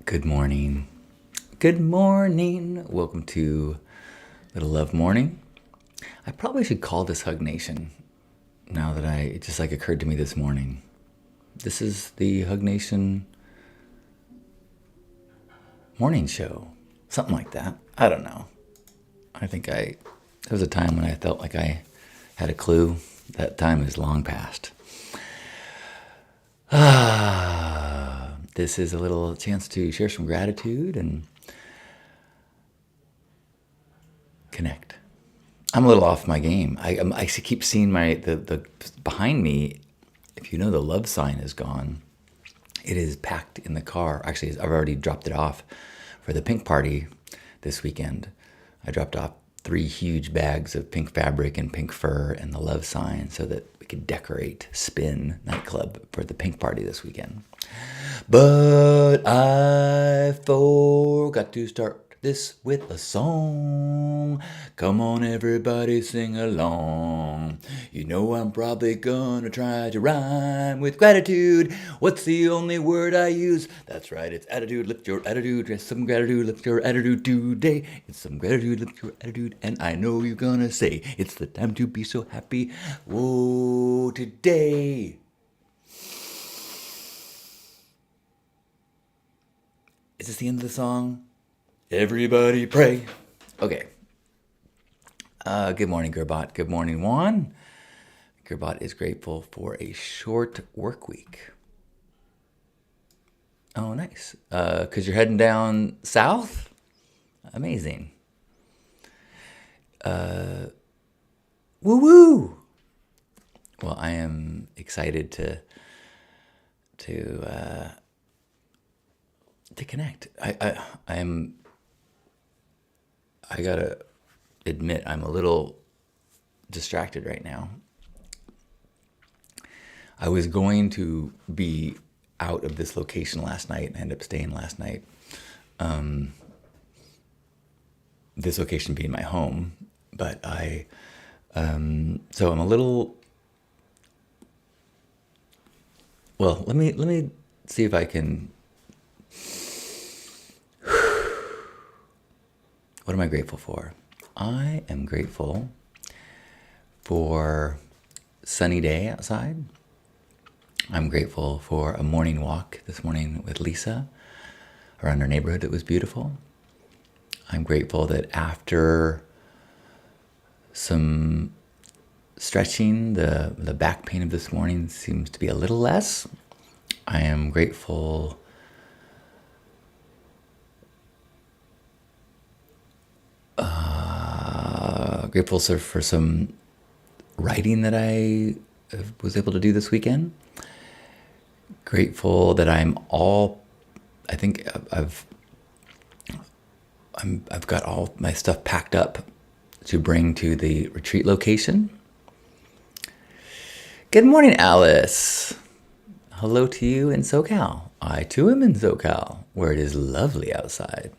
Good morning. Good morning. Welcome to Little Love Morning. I probably should call this Hug Nation now that it just occurred to me this morning. This is the Hug Nation morning show. Something like that. I don't know. There was a time when I felt like I had a clue. That time is long past. This is a little chance to share some gratitude and connect. I'm a little off my game. I keep seeing the behind me. If you know, the love sign is gone. It is packed in the car. Actually, I've already dropped it off for the pink party this weekend. I dropped off 3 huge bags of pink fabric and pink fur and the love sign so that we could decorate Spin nightclub for the pink party this weekend. But I forgot to start this with a song. Come on, everybody, sing along. You know I'm probably gonna try to rhyme with gratitude. What's the only word I use? That's right, it's attitude. Lift your attitude. It's some gratitude. Lift your attitude today. It's some gratitude. Lift your attitude. And I know you're gonna say it's the time to be so happy. Whoa, today. Is this the end of the song? Everybody pray. Okay. Good morning, Gerbot. Good morning, Juan. Gerbot is grateful for a short work week. Oh, nice. Because you're heading down south? Amazing. Woo-woo! Well, I am excited to connect. I gotta admit, I'm a little distracted right now. I was going to be out of this location last night and ended up staying last night. This location being my home, but so I'm a little. Well, let me see if I can. What am I grateful for? I am grateful for sunny day outside. I'm grateful for a morning walk this morning with Lisa around our neighborhood that was beautiful. I'm grateful that after some stretching, the back pain of this morning seems to be a little less. I am grateful for some writing that I was able to do this weekend. Grateful that I think I've got all my stuff packed up to bring to the retreat location. Good morning, Alice. Hello to you in SoCal. I too am in SoCal, where it is lovely outside.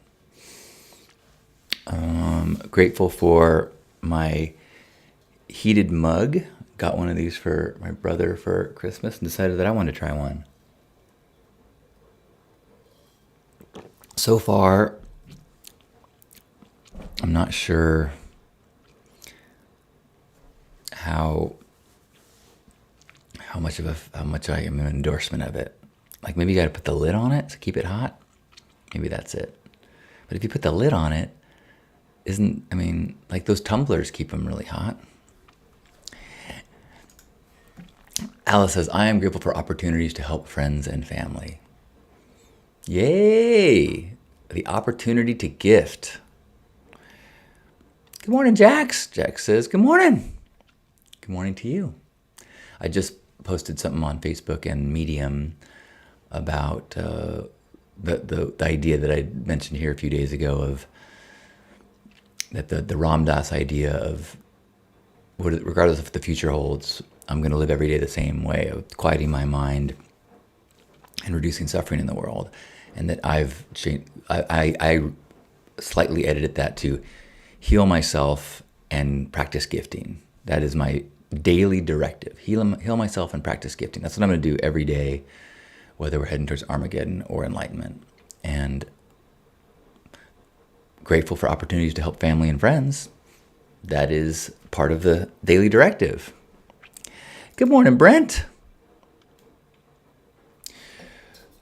Grateful for my heated mug. Got one of these for my brother for Christmas and decided that I wanted to try one. So far, I'm not sure how much I am an endorsement of it. Like maybe you got to put the lid on it to keep it hot. Maybe that's it. But if you put the lid on it, like those tumblers keep them really hot. Alice says, I am grateful for opportunities to help friends and family. Yay! The opportunity to gift. Good morning, Jax. Jax says, good morning. Good morning to you. I just posted something on Facebook and Medium about the idea that I mentioned here a few days ago of that the Ram Dass idea of regardless of what the future holds, I'm going to live every day the same way of quieting my mind and reducing suffering in the world. And that I've changed, I slightly edited that to heal myself and practice gifting. That is my daily directive. Heal myself and practice gifting. That's what I'm going to do every day, whether we're heading towards Armageddon or enlightenment. and grateful for opportunities to help family and friends. That is part of the daily directive. Good morning, Brent.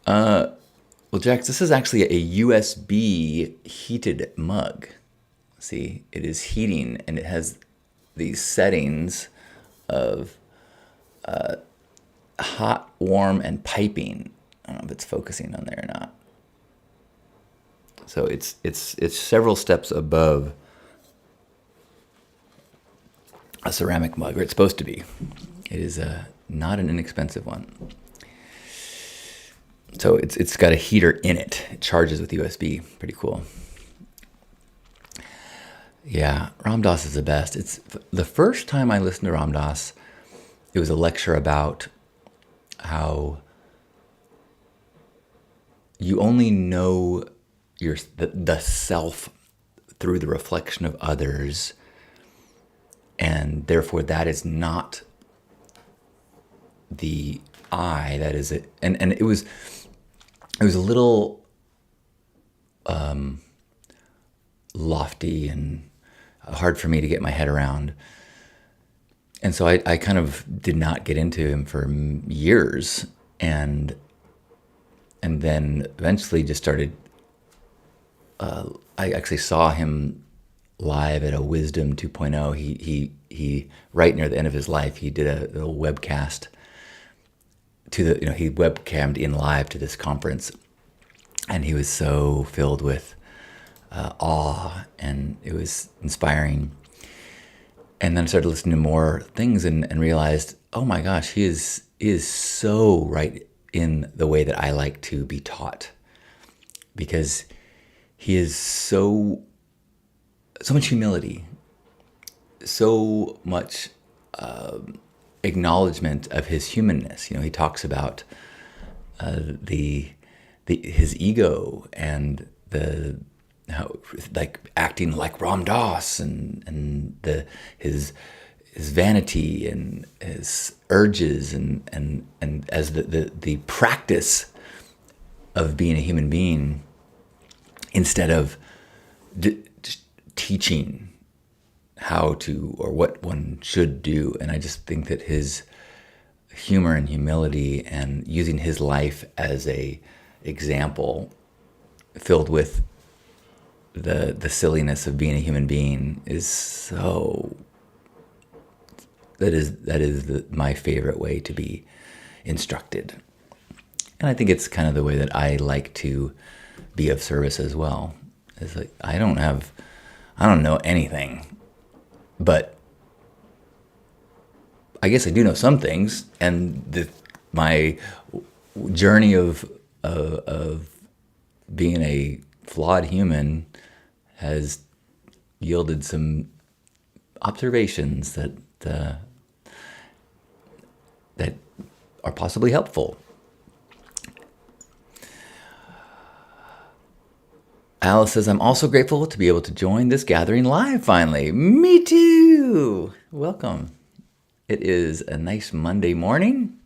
Well, Jax, this is actually a USB heated mug. See, it is heating, and it has these settings of hot, warm, and piping. I don't know if it's focusing on there or not. So it's several steps above a ceramic mug, or it's supposed to be. It is not an inexpensive one. So it's got a heater in it. It charges with USB. Pretty cool. Yeah, Ram Dass is the best. It's the first time I listened to Ram Dass, it was a lecture about how you only know the self through the reflection of others, and therefore that is not the I. That is it. And it was a little lofty and hard for me to get my head around. And so I kind of did not get into him for years, and then eventually just started. I actually saw him live at a Wisdom 2.0. He right near the end of his life, he did a little webcast to the, he webcammed in live to this conference, and he was so filled with awe, and it was inspiring. And then I started listening to more things and realized, oh my gosh, he is so right in the way that I like to be taught, because he is so much humility, so much acknowledgement of his humanness. He talks about his ego and how, like, acting like Ram Dass, and his vanity and his urges, and as the practice of being a human being, instead of just teaching how to or what one should do. And I just think that his humor and humility, and using his life as a example filled with the silliness of being a human being, is so, that is my favorite way to be instructed. And I think it's kind of the way that I like to be of service as well. It's like, I don't know anything, but I guess I do know some things, and my journey of being a flawed human has yielded some observations that are possibly helpful. Alice says, I'm also grateful to be able to join this gathering live finally. Me too. Welcome. It is a nice Monday morning.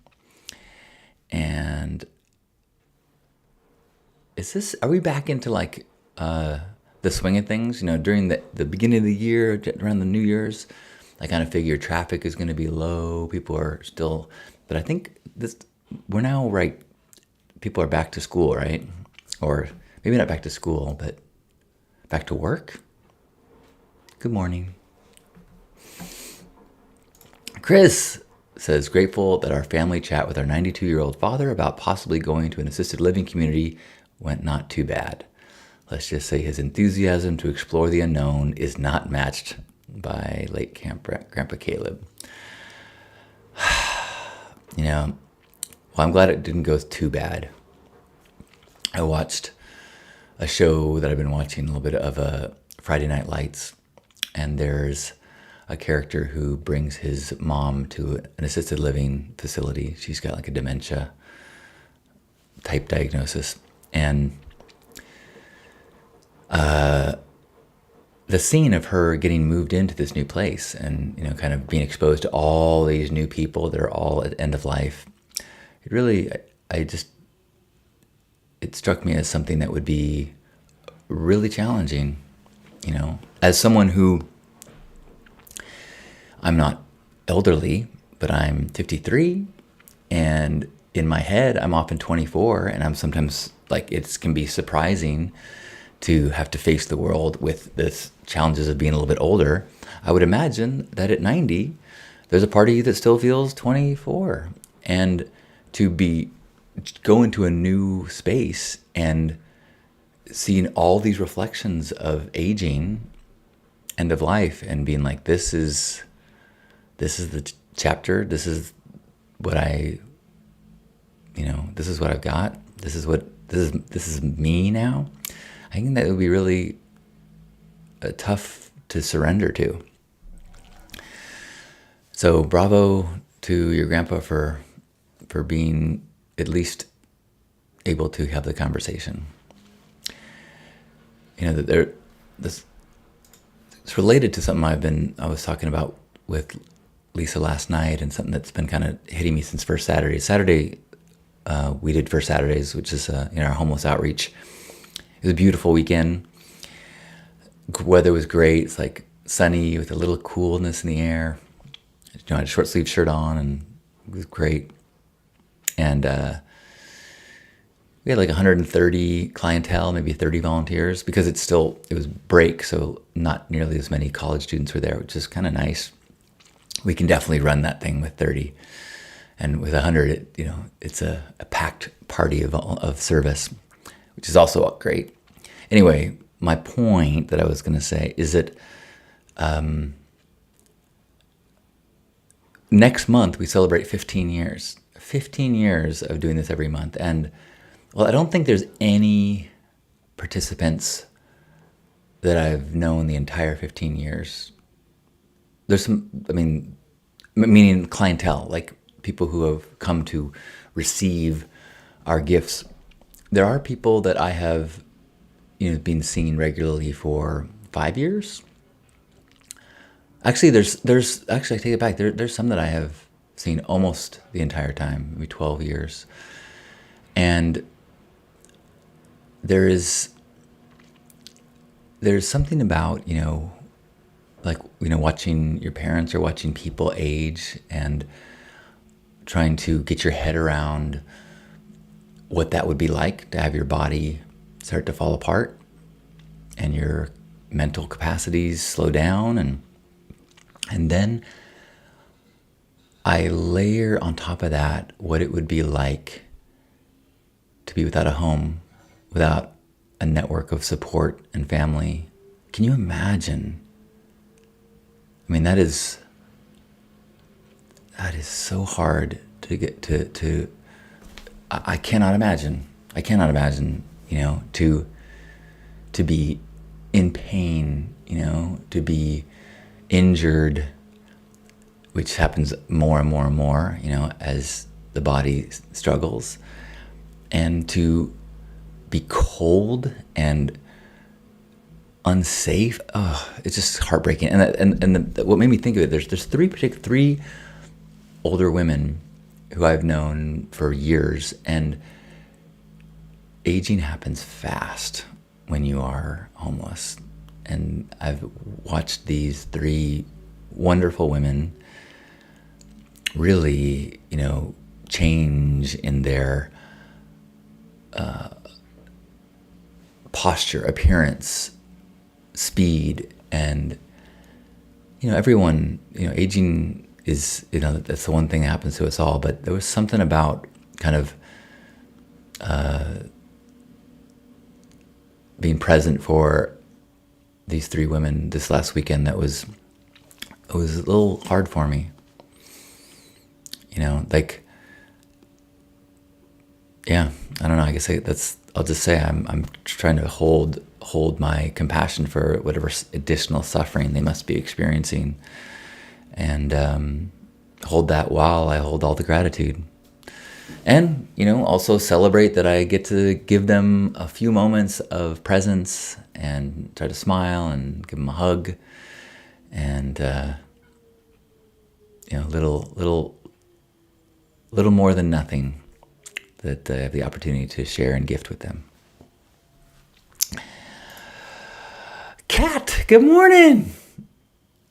And are we back into like the swing of things? During the beginning of the year, around the New Year's, I kind of figure traffic is going to be low. People are still, but I think we're now right. People are back to school, right? Or maybe not back to school, but back to work. Good morning. Chris says, grateful that our family chat with our 92-year-old father about possibly going to an assisted living community went not too bad. Let's just say his enthusiasm to explore the unknown is not matched by late Grandpa Caleb. Well, I'm glad it didn't go too bad. I watched a show that I've been watching a little bit of, Friday Night Lights, and there's a character who brings his mom to an assisted living facility. She's got like a dementia type diagnosis, and the scene of her getting moved into this new place and kind of being exposed to all these new people that are all at end of life, it really, it struck me as something that would be really challenging, you know, as someone who, I'm not elderly, but I'm 53, and in my head, I'm often 24, and I'm sometimes like, it can be surprising to have to face the world with the challenges of being a little bit older. I would imagine that at 90, there's a part of you that still feels 24, and to go into a new space and seeing all these reflections of aging, end of life, and being like, this is the chapter, this is what this is what I've got, this is me now. I think that would be really tough to surrender to. So bravo to your grandpa for being at least able to have the conversation. You know, it's related to something I was talking about with Lisa last night, and something that's been kind of hitting me since First Saturday. We did First Saturdays, which is our homeless outreach. It was a beautiful weekend. Weather was great. It's like sunny with a little coolness in the air. I had a short sleeve shirt on, and it was great. And we had like 130 clientele, maybe 30 volunteers, because it was break, so not nearly as many college students were there, which is kind of nice. We can definitely run that thing with 30, and with 100, it's a packed party of service, which is also great. Anyway, my point that I was going to say is that next month we celebrate 15 years. 15 years of doing this every month. And, well, I don't think there's any participants that I've known the entire 15 years. There's some, meaning clientele, like people who have come to receive our gifts. There are people that I have, been seeing regularly for 5 years. Actually, I take it back. There's some that I have seen almost the entire time, maybe 12 years. And there's something about, watching your parents or watching people age and trying to get your head around what that would be like to have your body start to fall apart and your mental capacities slow down, and then I layer on top of that what it would be like to be without a home, without a network of support and family. Can you imagine? That is so hard to get to. I cannot imagine. To be in pain, to be injured, which happens more and more and more, as the body struggles, and to be cold and unsafe. Oh, it's just heartbreaking. And what made me think of it, there's three older women who I've known for years, and aging happens fast when you are homeless. And I've watched these three wonderful women really, change in their posture, appearance, speed, and everyone, aging is, that's the one thing that happens to us all. But there was something about kind of being present for these three women this last weekend that was a little hard for me. I don't know. I guess I'll just say I'm trying to hold my compassion for whatever additional suffering they must be experiencing, and hold that while I hold all the gratitude. And, also celebrate that I get to give them a few moments of presence and try to smile and give them a hug, and, little more than nothing. that I have the opportunity to share and gift with them. Kat, good morning.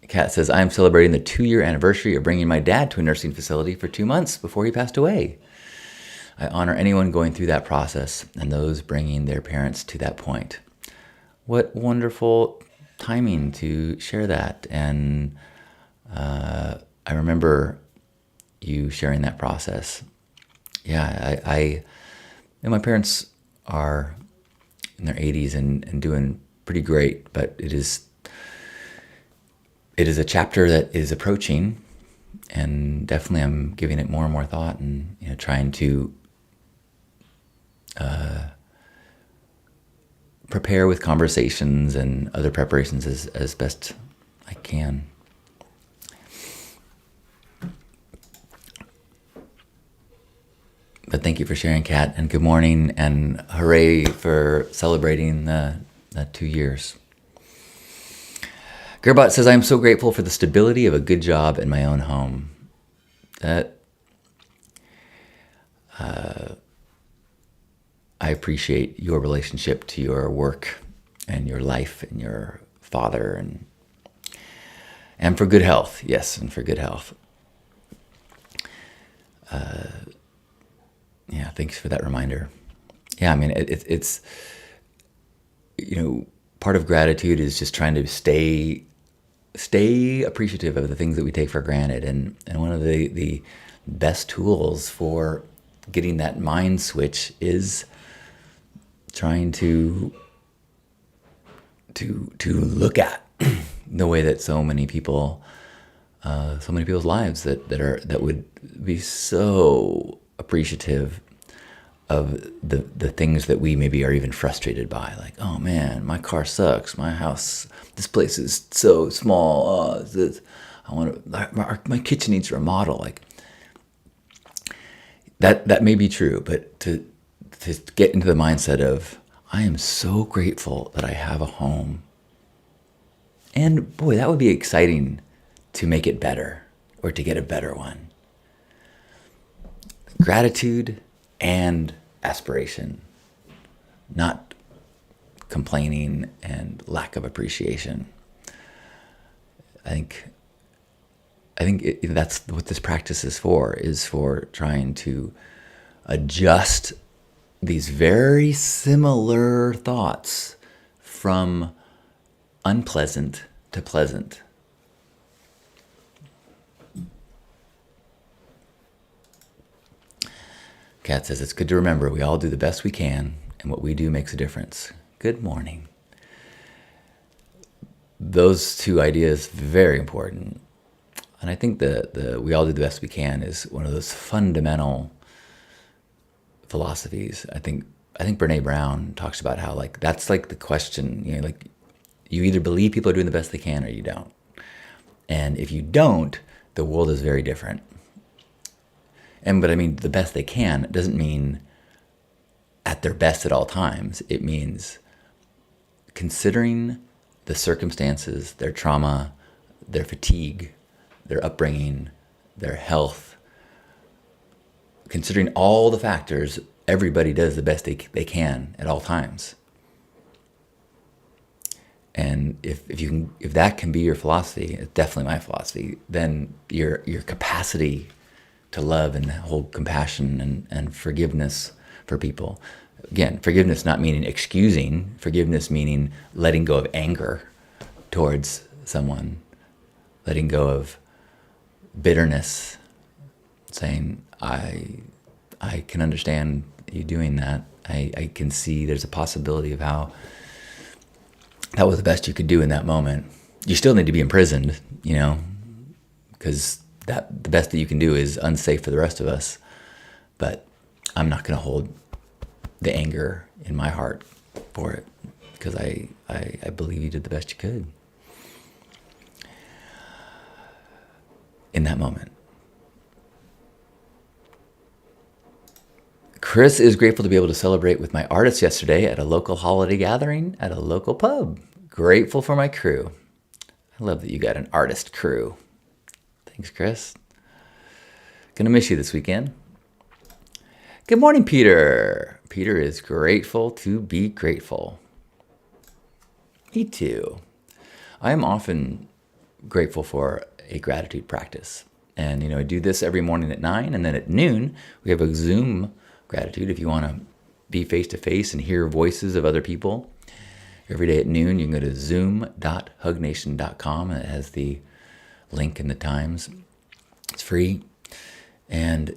Kat says, I am celebrating the 2-year anniversary of bringing my dad to a nursing facility for 2 months before he passed away. I honor anyone going through that process and those bringing their parents to that point. What wonderful timing to share that. And I remember you sharing that process. Yeah, and my parents are in their 80s and doing pretty great, but it is a chapter that is approaching, and definitely I'm giving it more and more thought, and trying to prepare with conversations and other preparations as best I can. But thank you for sharing, Kat, and good morning, and hooray for celebrating the 2 years. Gerbot says, I am so grateful for the stability of a good job in my own home. That I appreciate your relationship to your work and your life and your father, and for good health. Yes, and for good health. Yeah, thanks for that reminder. Yeah, I mean, it's part of gratitude is just trying to stay appreciative of the things that we take for granted. And one of the best tools for getting that mind switch is trying to look at the way that so many people's lives that would be so appreciative of the things that we maybe are even frustrated by. Like, oh man, my car sucks. My house, this place is so small. My kitchen needs a remodel. Like that may be true, but to get into the mindset of, I am so grateful that I have a home. And boy, that would be exciting to make it better, or to get a better one. Gratitude and aspiration, not complaining and lack of appreciation. I think that's what this practice is for trying to adjust these very similar thoughts from unpleasant to pleasant. Kat says, it's good to remember we all do the best we can, and what we do makes a difference. Good morning. Those two ideas, very important. And I think the we all do the best we can is one of those fundamental philosophies. I think Brene Brown talks about how that's the question, you either believe people are doing the best they can or you don't. And if you don't, the world is very different. But I mean, the best they can doesn't mean at their best at all times. It means considering the circumstances, their trauma, their fatigue, their upbringing, their health, considering all the factors, everybody does the best they can at all times. And if that can be your philosophy, it's definitely my philosophy, then your capacity to love and hold compassion and forgiveness for people. Again, forgiveness not meaning excusing, forgiveness meaning letting go of anger towards someone, letting go of bitterness, saying, I can understand you doing that. I can see there's a possibility of how that was the best you could do in that moment. You still need to be imprisoned, because the best that you can do is unsafe for the rest of us. But I'm not going to hold the anger in my heart for it, because I believe you did the best you could in that moment. Chris is grateful to be able to celebrate with my artists yesterday at a local holiday gathering at a local pub. Grateful for my crew. I love that you got an artist crew. Thanks, Chris. Gonna miss you this weekend. Good morning, Peter. Peter is grateful to be grateful. Me too. I am often grateful for a gratitude practice. And, I do this every morning at 9, and then at noon, we have a Zoom gratitude. If you want to be face-to-face and hear voices of other people, every day at noon, you can go to zoom.hugnation.com, and it has the link and the times. It's free. And,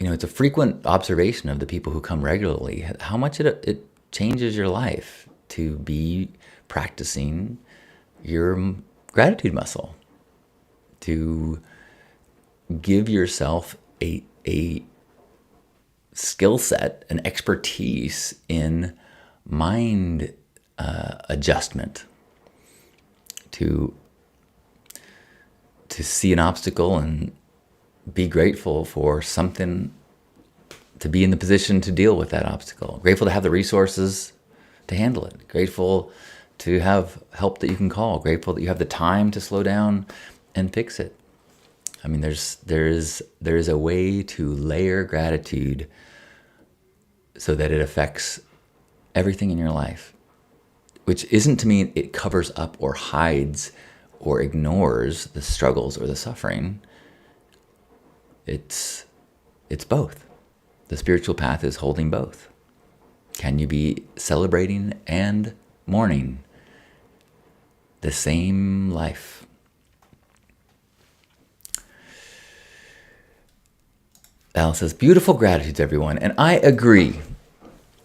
it's a frequent observation of the people who come regularly, how much it changes your life to be practicing your gratitude muscle, to give yourself a skill set, an expertise in mind adjustment, to see an obstacle and be grateful for something, to be in the position to deal with that obstacle. Grateful to have the resources to handle it. Grateful to have help that you can call. Grateful that you have the time to slow down and fix it. I mean, there's a way to layer gratitude so that it affects everything in your life, which isn't to mean it covers up or hides or ignores the struggles or the suffering. It's both. The spiritual path is holding both. Can you be celebrating and mourning the same life? Al says, beautiful gratitudes, everyone. And I agree.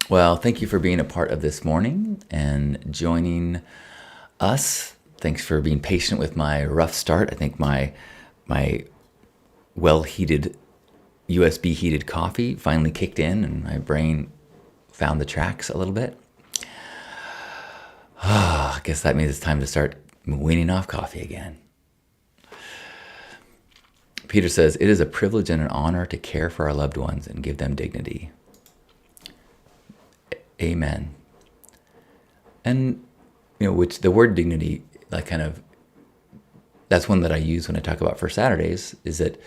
Well, thank you for being a part of this morning and joining us. Thanks for being patient with my rough start. I think my well-heated, USB-heated coffee finally kicked in and my brain found the tracks a little bit. I guess that means it's time to start weaning off coffee again. Peter says, it is a privilege and an honor to care for our loved ones and give them dignity. Amen. And, which the word dignity, that's one that I use when I talk about First Saturdays, is that,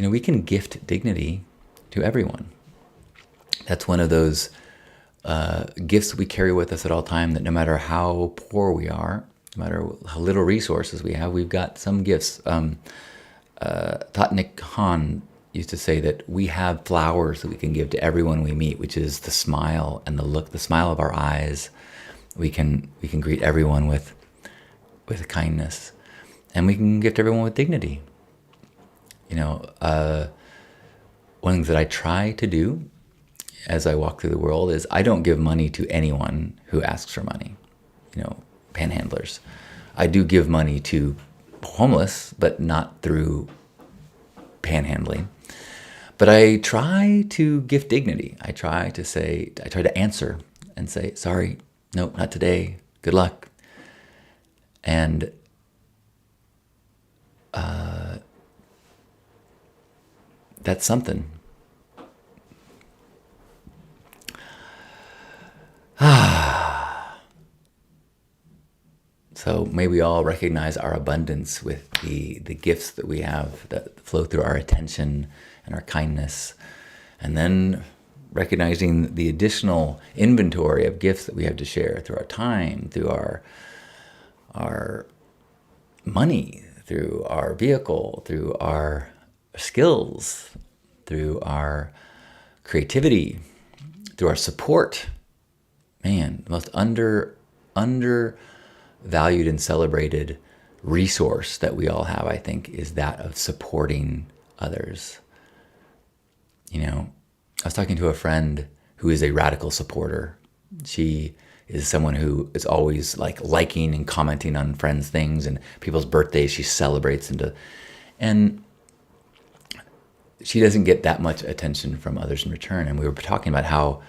we can gift dignity to everyone. That's one of those gifts we carry with us at all time, that no matter how poor we are, no matter how little resources we have, we've got some gifts. Thich Nhat Hanh used to say that we have flowers that we can give to everyone we meet, which is the smile and the look, the smile of our eyes. We can greet everyone with kindness, and we can gift everyone with dignity. One of the things that I try to do as I walk through the world is I don't give money to anyone who asks for money, panhandlers. I do give money to homeless, but not through panhandling. But I try to give dignity. I try to answer and say, sorry, no, not today. Good luck. And that's something. So may we all recognize our abundance with the gifts that we have that flow through our attention and our kindness, and then recognizing the additional inventory of gifts that we have to share through our time, through our money, through our vehicle, through our skills, through our creativity, through our support. Man, the most undervalued and celebrated resource that we all have, I think, is that of supporting others. I was talking to a friend who is a radical supporter. She is someone who is always liking and commenting on friends' things and people's birthdays. She celebrates and she doesn't get that much attention from others in return. And we were talking about how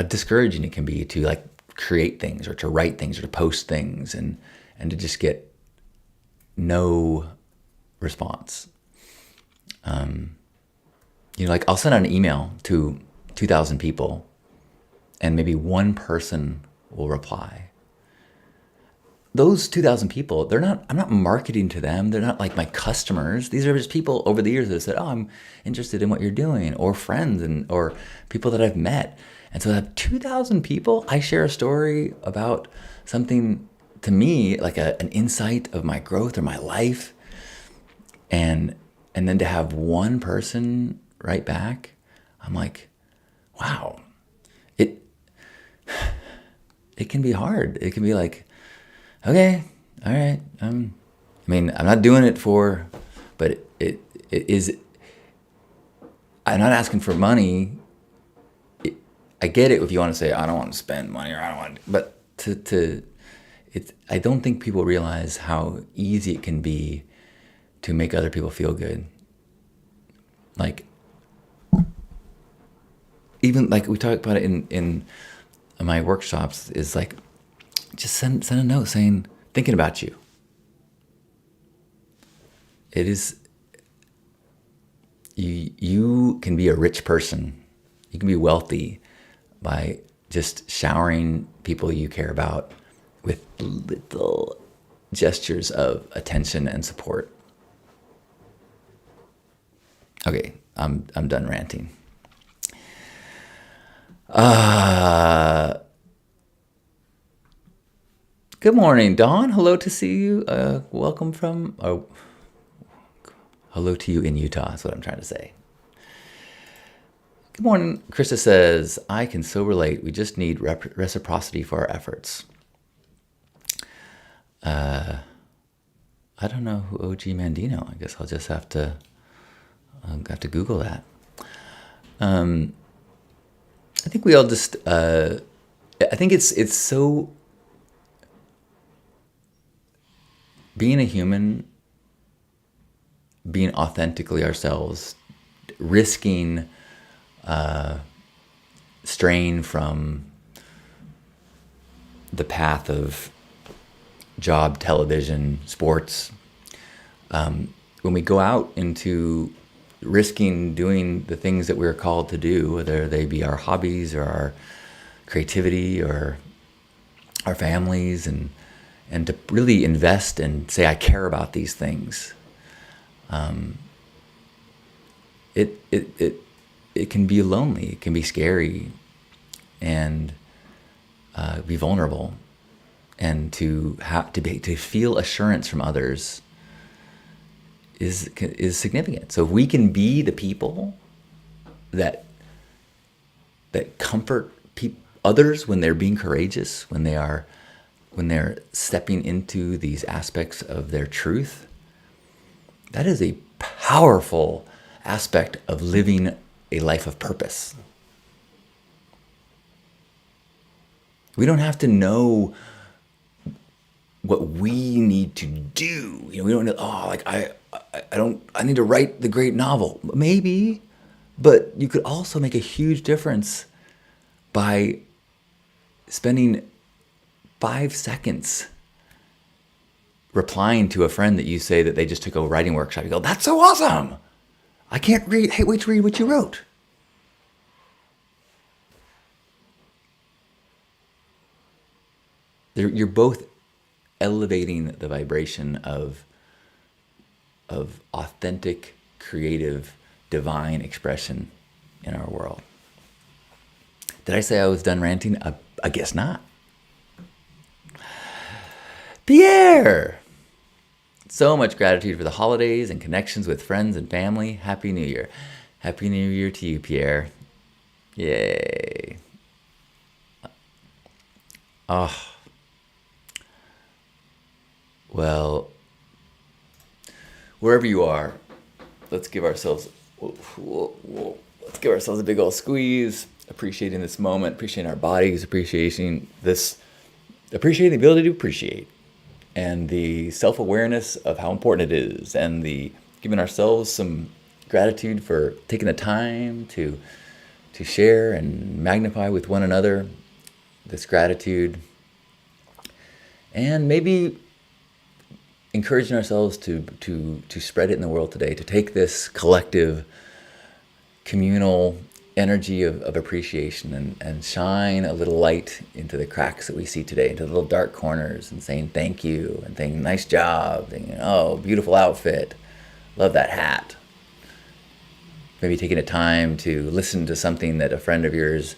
discouraging it can be to create things or to write things or to post things and to just get no response. I'll send out an email to 2,000 people and maybe one person will reply. those 2,000 people, I'm not marketing to them. They're not like my customers. These are just people over the years that have said, oh, I'm interested in what you're doing, or friends or people that I've met. And so I have 2,000 people. I share a story about something to me, like an insight of my growth or my life. And then to have one person write back, I'm like, wow, it can be hard. It can be like, okay, all right. I mean, I'm not doing it but it is. I'm not asking for money. I get it if you want to say I don't want to spend money or I don't want, but I don't think people realize how easy it can be to make other people feel good. Like, even like we talk about it in my workshops, is like, just send a note saying, thinking about you. It is, you can be a rich person. You can be wealthy by just showering people you care about with little gestures of attention and support. Okay, I'm done ranting. Good morning, Dawn. Hello to see you. Welcome from, hello to you in Utah, that's what I'm trying to say. Good morning. Krista says, I can so relate. We just need reciprocity for our efforts. I don't know who OG Mandino. I guess I'll just have to Google that. I think we all just, I think it's so, being a human, being authentically ourselves, risking strain from the path of job, television, sports. When we go out into risking doing the things that we're called to do, whether they be our hobbies or our creativity or our families, and to really invest and say, I care about these things. It can be lonely, it can be scary, and be vulnerable, and to feel assurance from others is significant. So if we can be the people that comfort others when they're being courageous, when they're stepping into these aspects of their truth, that is a powerful aspect of living a life of purpose. We don't have to know what we need to do. We don't know, I need to write the great novel. Maybe, but you could also make a huge difference by spending 5 seconds replying to a friend that you say that they just took a writing workshop. You go, that's so awesome. I can't read. Hey, wait to read what you wrote. You're both elevating the vibration of authentic, creative, divine expression in our world. Did I say I was done ranting? I guess not. Pierre! So much gratitude for the holidays and connections with friends and family. Happy New Year. Happy New Year to you, Pierre. Yay. Oh. Well, wherever you are, let's give ourselves a big old squeeze, appreciating this moment, appreciating our bodies, appreciating the ability to appreciate, and the self-awareness of how important it is, and the giving ourselves some gratitude for taking the time to share and magnify with one another this gratitude, and maybe encouraging ourselves to spread it in the world today, to take this collective, communal energy of appreciation and shine a little light into the cracks that we see today, into the little dark corners, and saying thank you and saying nice job, thinking, oh, beautiful outfit, love that hat. Maybe taking a time to listen to something that a friend of yours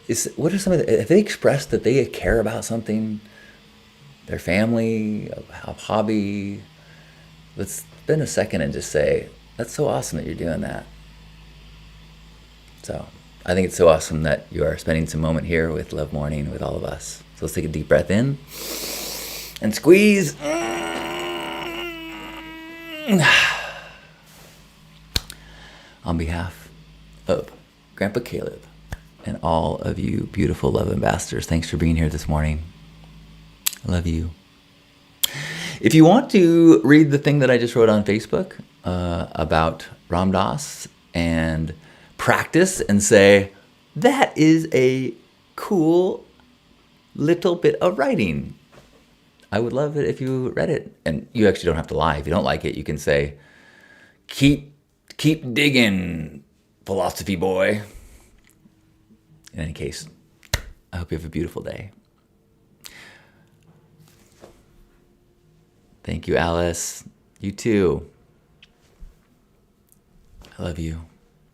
is. What are some of the, have they expressed that they care about something, their family, a hobby? Let's spend a second and just say, that's so awesome that you're doing that. So I think it's so awesome that you are spending some moment here with Love Morning with all of us. So let's take a deep breath in and squeeze. On behalf of Grandpa Caleb and all of you beautiful love ambassadors, thanks for being here this morning. I love you. If you want to read the thing that I just wrote on Facebook about Ram Dass and practice and say, that is a cool little bit of writing, I would love it if you read it. And you actually don't have to lie. If you don't like it, you can say, keep digging, philosophy boy. In any case, I hope you have a beautiful day. Thank you, Alice. You too. I love you.